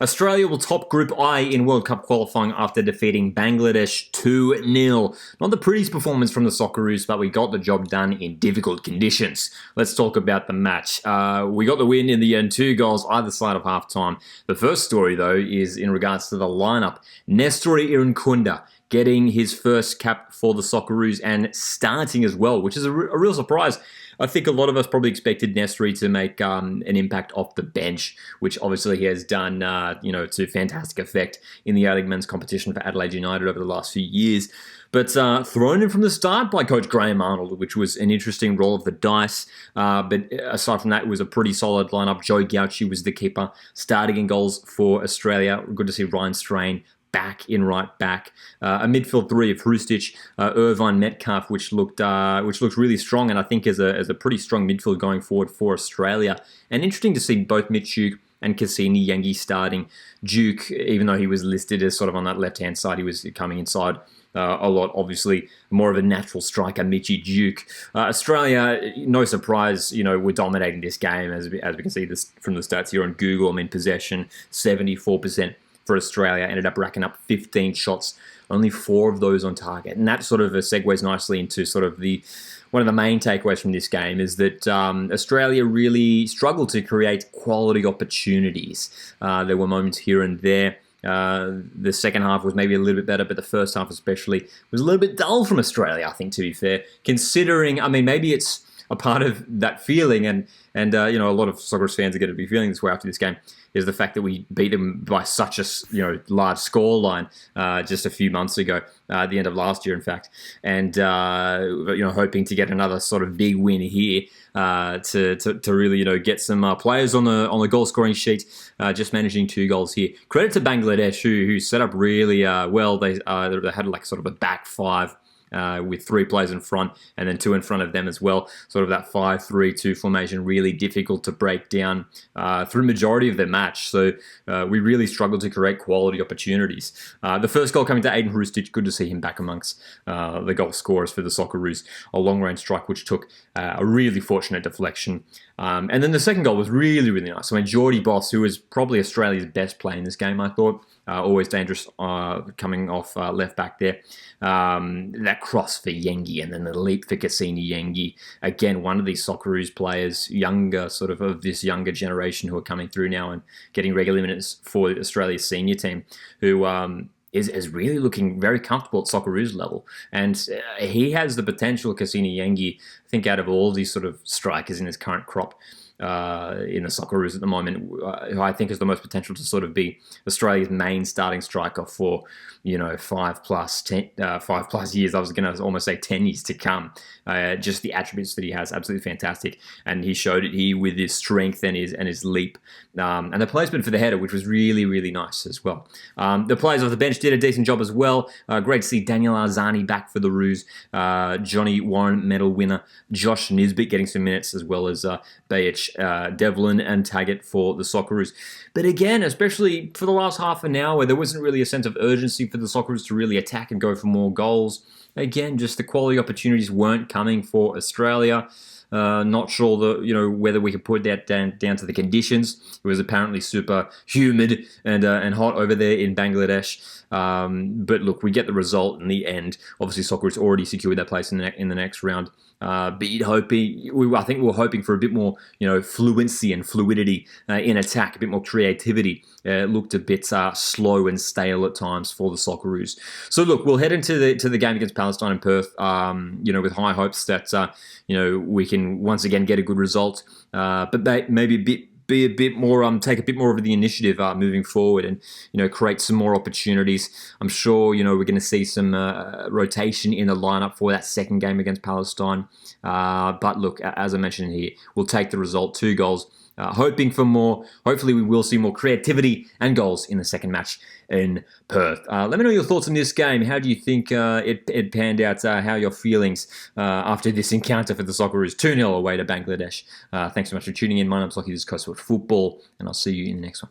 Australia will top Group I in World Cup qualifying after defeating Bangladesh 2-0. Not the prettiest performance from the Socceroos, but we got the job done in difficult conditions. Let's talk about the match. We got the win in the end, 2 goals either side of halftime. The first story, though, is in regards to the lineup. Nestor Irankunda getting his first cap for the Socceroos and starting as well, which is a real surprise. I think a lot of us probably expected Nestor to make an impact off the bench, which obviously he has done, to fantastic effect in the A-League men's competition for Adelaide United over the last few years. But thrown in from the start by Coach Graham Arnold, which was an interesting roll of the dice. But aside from that, it was a pretty solid lineup. Joe Gauci was the keeper, starting in goals for Australia. Good to see Ryan Strain back in right back. A midfield three of Hrustic, Irvine, Metcalf, which looked really strong, and I think as a pretty strong midfield going forward for Australia. And interesting to see both Mitch Duke and Cassini Yengi starting. Duke, even though he was listed as sort of on that left-hand side, he was coming inside a lot, obviously more of a natural striker, Mitchy Duke. Australia, no surprise, were dominating this game, as we can see this from the stats here on Google. I mean, possession, 74%. For Australia, ended up racking up 15 shots, only 4 of those on target. And that sort of segues nicely into sort of one of the main takeaways from this game is that Australia really struggled to create quality opportunities. There were moments here and there. The second half was maybe a little bit better, but the first half especially was a little bit dull from Australia, I think, to be fair. Considering, maybe it's a part of that feeling, and a lot of Socceroos fans are going to be feeling this way after this game, is the fact that we beat them by such a large scoreline just a few months ago, at the end of last year, in fact, and hoping to get another sort of big win here to really get some players on the goal scoring sheet. Just managing 2 goals here. Credit to Bangladesh who set up really well. They had like sort of a back 5. With 3 players in front and then 2 in front of them as well. Sort of that 5-3-2 formation, really difficult to break down through majority of their match. So we really struggled to create quality opportunities. The first goal coming to Aiden Hrustic, good to see him back amongst the goal scorers for the Socceroos. A long-range strike which took a really fortunate deflection. And then the second goal was really, really nice. Geordie Boss, who was probably Australia's best player in this game, I thought. Always dangerous coming off left back there. That cross for Yengi and then the leap for Cassini Yengi. Again, one of these Socceroos players, younger, sort of this younger generation who are coming through now and getting regular minutes for Australia's senior team, who is really looking very comfortable at Socceroos level. And he has the potential, Cassini Yengi, I think out of all these sort of strikers in his current crop, in the Socceroos at the moment, who I think has the most potential to sort of be Australia's main starting striker for 5 plus years. I was going to almost say 10 years to come. Just the attributes that he has, absolutely fantastic, and he showed it here with his strength and his leap, and the placement for the header, which was really, really nice as well. The players off the bench did a decent job as well. Great to see Daniel Arzani back for the Roos, Johnny Warren medal winner, Josh Nisbet getting some minutes, as well as Bayich, Devlin and Taggart for the Socceroos. But again, especially for the last half an hour, there wasn't really a sense of urgency for the Socceroos to really attack and go for more goals. Again, just the quality opportunities weren't coming for Australia. Not sure whether we could put that down to the conditions. It was apparently super humid and hot over there in Bangladesh. But look, we get the result in the end. Obviously, Socceroos already secured that place in the next round. But I think we were hoping for a bit more, fluency and fluidity in attack, a bit more creativity. It looked a bit slow and stale at times for the Socceroos. So look, we'll head into the game against Palestine in Perth, with high hopes that we can once again get a good result, but maybe be a bit more, take a bit more of the initiative moving forward, and create some more opportunities. I'm sure we're going to see some rotation in the lineup for that second game against Palestine. But look, as I mentioned here, we'll take the result, 2 goals. Hoping for more. Hopefully we will see more creativity and goals in the second match in Perth. Let me know your thoughts on this game. How do you think it panned out? How are your feelings after this encounter for the Socceroos? 2-0 away to Bangladesh. Thanks so much for tuning in. My name's Lockie, this is Coastal Football, and I'll see you in the next one.